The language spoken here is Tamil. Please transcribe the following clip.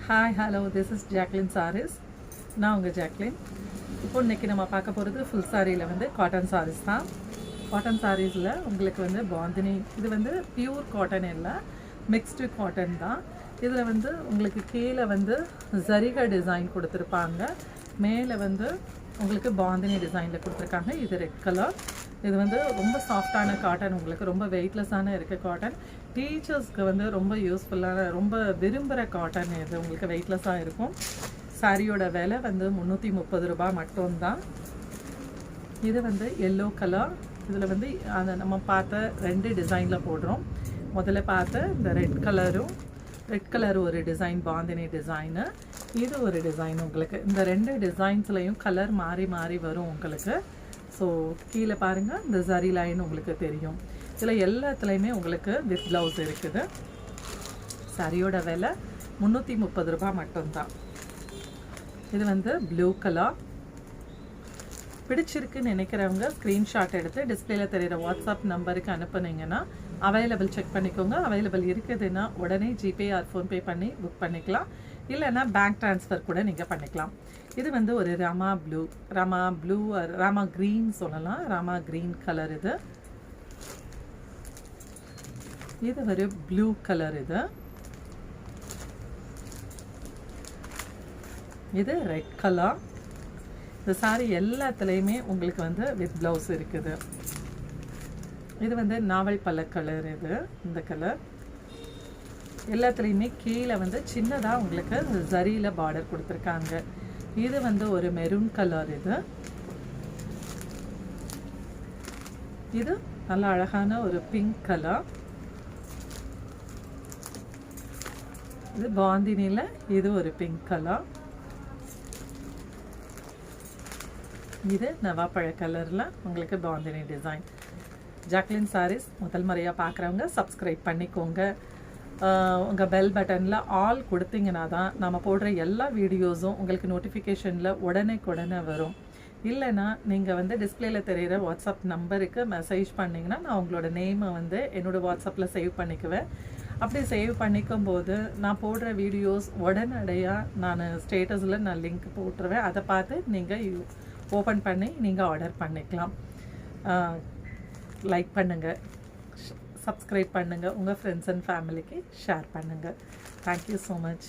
Hi, hello, this is Jacqueline Saris. நான் உங்கள் ஜாக்லின். இப்போ இன்றைக்கி நம்ம பார்க்க போகிறது ஃபுல் சாரியில் வந்து காட்டன் சாரீஸ் தான். காட்டன் சாரீஸில் உங்களுக்கு வந்து பாந்தினி, இது வந்து பியூர் காட்டன் இல்லை, மிக்ஸ்டு காட்டன் தான். இதில் வந்து உங்களுக்கு கீழே வந்து ஜரிகா டிசைன் கொடுத்துருப்பாங்க, மேலே வந்து உங்களுக்கு பாந்தினி டிசைனில் கொடுத்துருக்காங்க. இது ரெட் கலர். இது வந்து ரொம்ப சாஃப்டான காட்டன், உங்களுக்கு ரொம்ப வெயிட்லெஸ்ஸான இருக்க காட்டன். டீச்சர்ஸ்க்கு வந்து ரொம்ப யூஸ்ஃபுல்லான, ரொம்ப விரும்புகிற காட்டன். இது உங்களுக்கு வெயிட்லெஸ்ஸாக இருக்கும். சாரியோட விலை வந்து 330 ரூபாய் மட்டும்தான். இது வந்து எல்லோ கலர். இதில் வந்து அந்த நம்ம பார்த்த 2 டிசைனில் போடுறோம். முதல்ல பார்த்த இந்த ரெட் கலர் ஒரு டிசைன், பாந்தினி டிசைனு. இது ஒரு டிசைன். உங்களுக்கு இந்த 2 டிசைன்ஸ்லையும் கலர் மாறி மாறி வரும் உங்களுக்கு. ஸோ கீழே பாருங்கள், இந்த ஜரி லைன் உங்களுக்கு தெரியும். இதில் எல்லாத்துலேயுமே உங்களுக்கு வித் ப்ளவுஸ் இருக்குது. சாரியோட விலை 330 ரூபாய் மட்டும்தான். இது வந்து ப்ளூ கலர். பிடிச்சிருக்குன்னு நினைக்கிறவங்க ஸ்க்ரீன்ஷாட் எடுத்து டிஸ்பிளேல தெரிகிற வாட்ஸ்அப் நம்பருக்கு அனுப்புனீங்கன்னா அவைலபிள் செக் பண்ணிக்கோங்க. அவைலபிள் இருக்குதுன்னா உடனே ஜிபே ஆர் ஃபோன்பே பண்ணி புக் பண்ணிக்கலாம். இல்லைன்னா பேங்க் ட்ரான்ஸ்ஃபர் கூட நீங்கள் பண்ணிக்கலாம். இது வந்து ஒரு ராமா ப்ளூ ராமா க்ரீன் சொல்லலாம். Rama green colour. இது ஒரு ப்ளூ கலர். இது ரெட் கலர். இந்த சாரி எல்லாத்துலேயுமே உங்களுக்கு வந்து வித் ப்ளவுஸ் இருக்குது. இது வந்து நாவல் பழ கலர். இந்த கலர் எல்லாத்துலேயுமே கீழே வந்து சின்னதாக உங்களுக்கு ஜரியில் பார்டர் கொடுத்துருக்காங்க. இது வந்து ஒரு மெரூன் கலர். இது நல்ல அழகான ஒரு பிங்க் கலர். இது பாந்தினியில் இது ஒரு பிங்க் கலர். இது நவாப்பழ கலரில் உங்களுக்கு பாந்தினி டிசைன். ஜாக்லின் சாரீஸ் முதல் முறையாக பார்க்குறவங்க சப்ஸ்கிரைப் பண்ணிக்கோங்க. உங்கள் பெல் பட்டனில் ஆல் கொடுத்தீங்கன்னா தான் நம்ம போடுற எல்லா வீடியோஸும் உங்களுக்கு நோட்டிஃபிகேஷனில் உடனே வரும். இல்லைன்னா நீங்கள் வந்து டிஸ்பிளேல தெரிகிற வாட்ஸ்அப் நம்பருக்கு மெசேஜ் பண்ணிங்கன்னா நான் உங்களோட நேமை வந்து என்னோடய வாட்ஸ்அப்பில் சேவ் பண்ணிக்குவேன். அப்படி சேவ் பண்ணிக்கும் போது நான் போடுற வீடியோஸ் உடனடியாக நான் ஸ்டேட்டஸில் நான் லிங்க் போட்டுருவேன். அதை பார்த்து நீங்கள் ஓப்பன் பண்ணி நீங்கள் ஆர்டர் பண்ணிக்கலாம். லைக் பண்ணுங்கள், சப்ஸ்கிரைப் பண்ணுங்கள், உங்கள் ஃப்ரெண்ட்ஸ் அண்ட் ஃபேமிலிக்கு ஷேர் பண்ணுங்கள். Thank you so much.